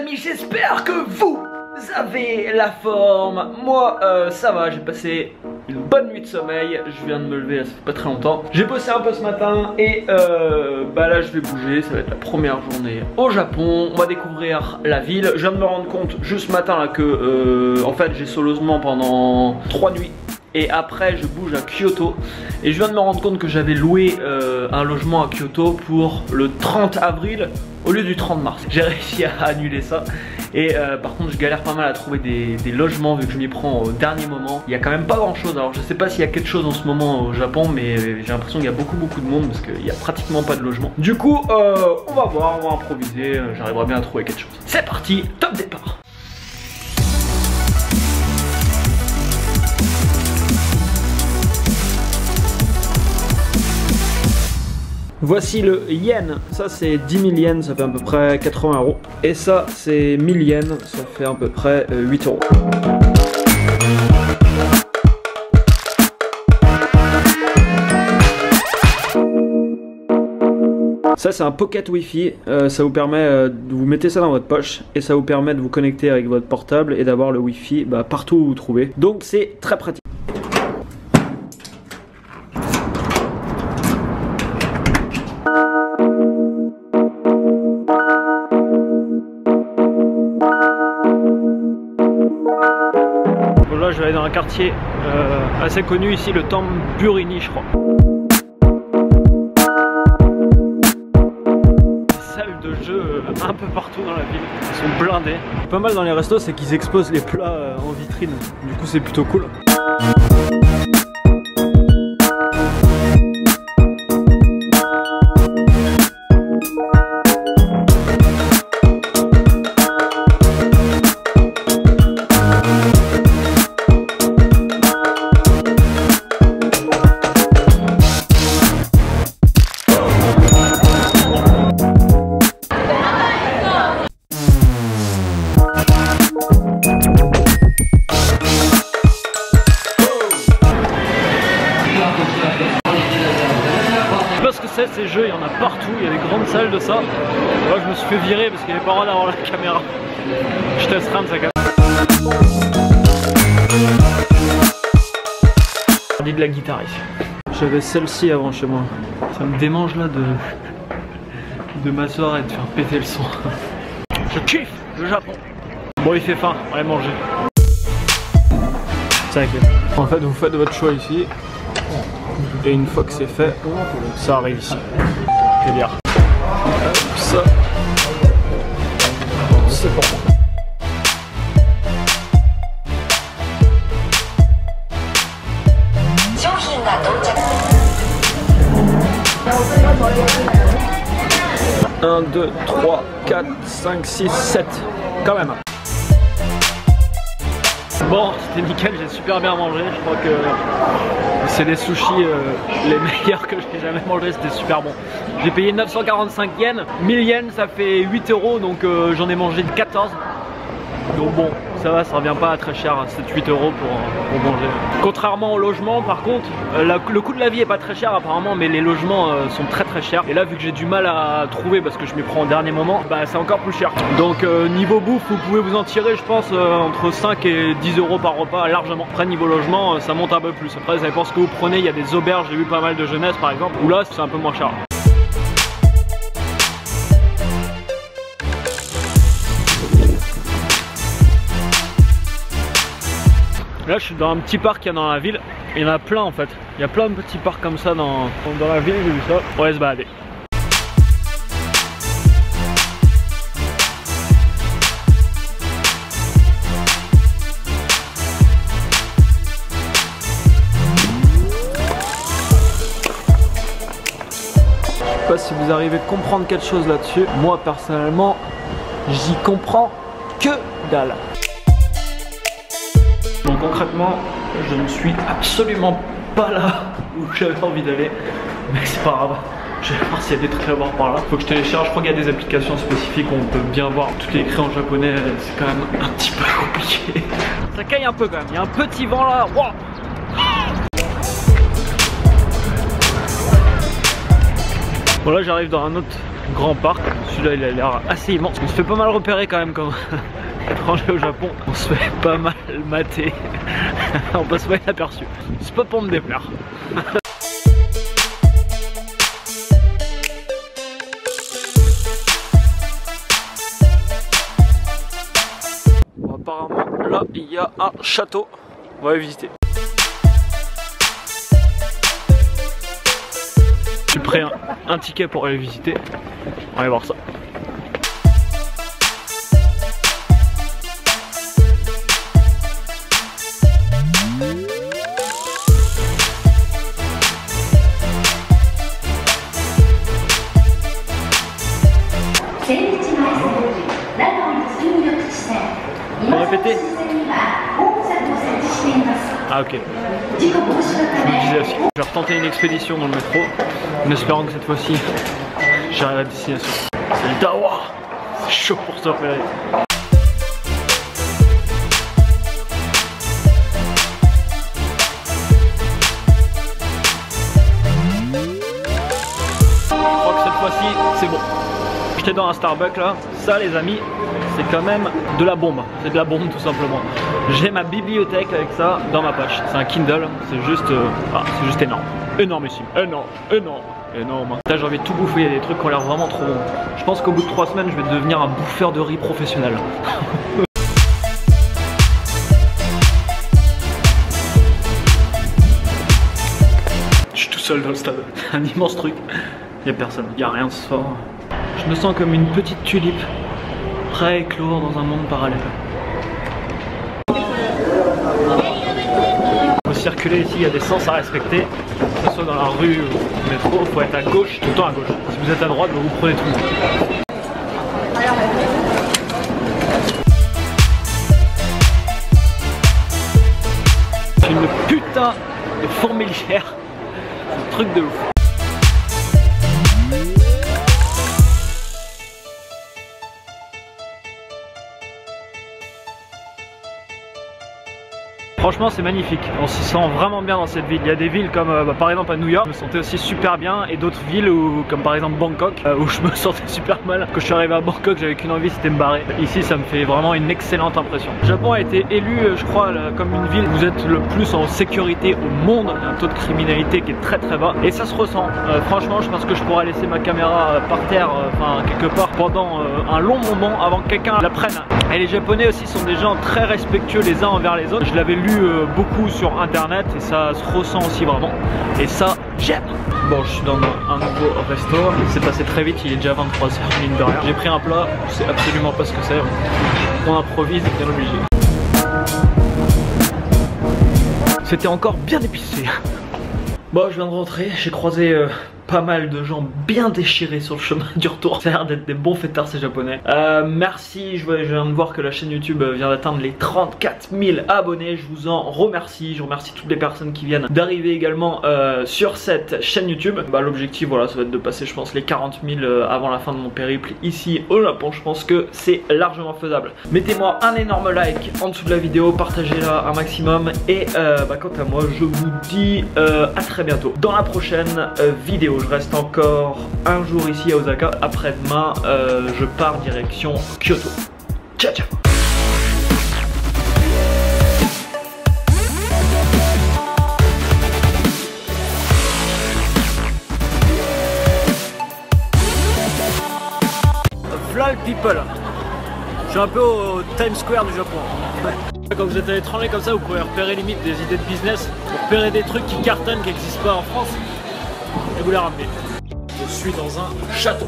amis, j'espère que vous avez la forme. Moi ça va, j'ai passé une bonne nuit de sommeil. Je viens de me lever, ça fait pas très longtemps. J'ai bossé un peu ce matin et bah là je vais bouger. Ça va être la première journée au Japon. On va découvrir la ville. Je viens de me rendre compte juste ce matin là que en fait j'ai solossement pendant 3 nuits. Et après je bouge à Kyoto. Et je viens de me rendre compte que j'avais loué un logement à Kyoto pour le 30 avril au lieu du 30 mars. J'ai réussi à annuler ça. Et par contre je galère pas mal à trouver des logements vu que je m'y prends au dernier moment. Il y a quand même pas grand chose. Alors je sais pas s'il y a quelque chose en ce moment au Japon, mais j'ai l'impression qu'il y a beaucoup de monde parce qu'il y a pratiquement pas de logement. Du coup on va voir, on va improviser. J'arriverai bien à trouver quelque chose. C'est parti, top départ. Voici le yen, ça c'est 10 000 yens, ça fait à peu près 80 €. Et ça c'est 1000 yens, ça fait à peu près 8 €. Ça c'est un pocket wifi, ça vous permet de vous mettez ça dans votre poche et ça vous permet de vous connecter avec votre portable et d'avoir le wifi partout où vous trouvez. Donc c'est très pratique. Là je vais aller dans un quartier assez connu ici, le Tamburini je crois. Salles de jeu un peu partout dans la ville, ils sont blindés. Pas mal dans les restos c'est qu'ils exposent les plats en vitrine, du coup c'est plutôt cool. Ces jeux, il y en a partout, il y a des grandes salles de ça. Moi je me suis fait virer parce qu'il n'y avait pas le droit d'avoir la caméra. Je testerai de sa caméra. On dit de la guitare ici. J'avais celle-ci avant chez moi. Ça me démange là de m'asseoir et de faire péter le son. Je kiffe le Japon. Bon il fait faim, on va aller manger. Ça en fait vous faites votre choix ici. Et une fois que c'est fait, ça arrive ici. Je vais dire. Ça, c'est pour moi. Un, 2, 3, 4, 5, 6, 7. Quand même. Bon, c'était nickel, j'ai super bien mangé. Je crois que c'est des sushis les meilleurs que j'ai jamais mangé, c'était super bon. J'ai payé 945 yens, 1000 yens ça fait 8 €, donc j'en ai mangé 14. Donc bon, ça va, ça revient pas à très cher, 7-8 € pour manger. Contrairement au logement, par contre, le coût de la vie est pas très cher apparemment, mais les logements sont très chers. Et là, vu que j'ai du mal à trouver parce que je m'y prends au dernier moment, c'est encore plus cher. Donc niveau bouffe, vous pouvez vous en tirer, je pense, entre 5 et 10 € par repas largement. Après niveau logement, ça monte un peu plus. Après, ça dépend ce que vous prenez. Il y a des auberges, j'ai vu pas mal de jeunesse par exemple, où là, c'est un peu moins cher. Là je suis dans un petit parc qu'il y a dans la ville, il y en a plein en fait, il y a plein de petits parcs comme ça dans la ville, j'ai vu ça, on va se balader. Je sais pas si vous arrivez à comprendre quelque chose là-dessus, moi personnellement j'y comprends que dalle. Donc concrètement, je ne suis absolument pas là où j'avais envie d'aller, mais c'est pas grave. Je vais voir s'il y a des trucs à voir par là. Faut que je télécharge, je crois qu'il y a des applications spécifiques où on peut bien voir. Tout est écrit en japonais, c'est quand même un petit peu compliqué. Ça caille un peu quand même, il y a un petit vent là. Wow. Bon là j'arrive dans un autre grand parc. Celui-là Celui-là il a l'air assez immense. On se fait pas mal repérer quand même comme étranger au Japon. On se fait pas mal mater. On passe pas inaperçu. C'est pas pour me déplaire. Bon, apparemment là il y a un château. On va aller visiter. J'ai pris un ticket pour aller visiter. On va aller voir ça. On peut répéter? Ah ok. Je me disais aussi. Je vais retenter une expédition dans le métro en espérant que cette fois-ci j'arrive à la destination. C'est le Dawa. C'est chaud pour se repérer. Je crois que cette fois-ci c'est bon. J'étais dans un Starbucks là, ça les amis, c'est quand même de la bombe, c'est de la bombe tout simplement. J'ai ma bibliothèque avec ça dans ma poche, c'est un Kindle, c'est juste énorme, énormissime, énorme. Là j'ai envie de tout bouffer, il y a des trucs qui ont l'air vraiment trop bons. Je pense qu'au bout de 3 semaines je vais devenir un bouffeur de riz professionnel. Je suis tout seul dans le stade, un immense truc, il n'y a personne, il n'y a rien ce soir. Je me sens comme une petite tulipe, prêt à éclore dans un monde parallèle. Pour circuler ici, il y a des sens à respecter, que ce soit dans la rue ou au métro, il faut être à gauche, tout le temps à gauche. Si vous êtes à droite, vous prenez tout le monde. J'ai une putain de fourmilière, c'est un truc de ouf. Franchement c'est magnifique, on s'y sent vraiment bien dans cette ville. Il y a des villes comme par exemple à New York, je me sentais aussi super bien, et d'autres villes où, comme par exemple Bangkok, où je me sentais super mal. Quand je suis arrivé à Bangkok, j'avais qu'une envie, c'était me barrer. Ici ça me fait vraiment une excellente impression. Le Japon a été élu je crois comme une ville où vous êtes le plus en sécurité au monde. Il y a un taux de criminalité qui est très très bas et ça se ressent. Franchement je pense que je pourrais laisser ma caméra par terre, enfin quelque part pendant un long moment avant que quelqu'un la prenne. Et les Japonais aussi sont des gens très respectueux les uns envers les autres. Je l'avais lu beaucoup sur internet et ça se ressent aussi vraiment. Et ça, j'aime. Bon, je suis dans un nouveau resto. C'est passé très vite, il est déjà 23h, mine de rien. J'ai pris un plat, je sais absolument pas ce que c'est. On improvise, bien obligé. C'était encore bien épicé. Bon, je viens de rentrer, j'ai croisé pas mal de gens bien déchirés sur le chemin du retour. Ça a l'air d'être des bons fêtards ces japonais. Merci, je viens de voir que la chaîne YouTube vient d'atteindre les 34 000 abonnés. Je vous en remercie. Je remercie toutes les personnes qui viennent d'arriver également sur cette chaîne YouTube. L'objectif voilà, ça va être de passer je pense les 40 000 avant la fin de mon périple ici au Japon. Je pense que c'est largement faisable. Mettez-moi un énorme like en dessous de la vidéo, partagez-la un maximum. Et quant à moi je vous dis à très bientôt dans la prochaine vidéo. Je reste encore un jour ici à Osaka. Après-demain, je pars direction Kyoto. Ciao, ciao. Voilà le people. Je suis un peu au Times Square du Japon. Quand vous êtes à l'étranger comme ça, vous pouvez repérer limite des idées de business, repérer des trucs qui cartonnent, qui n'existent pas en France, et vous les ramener. Je suis dans un château.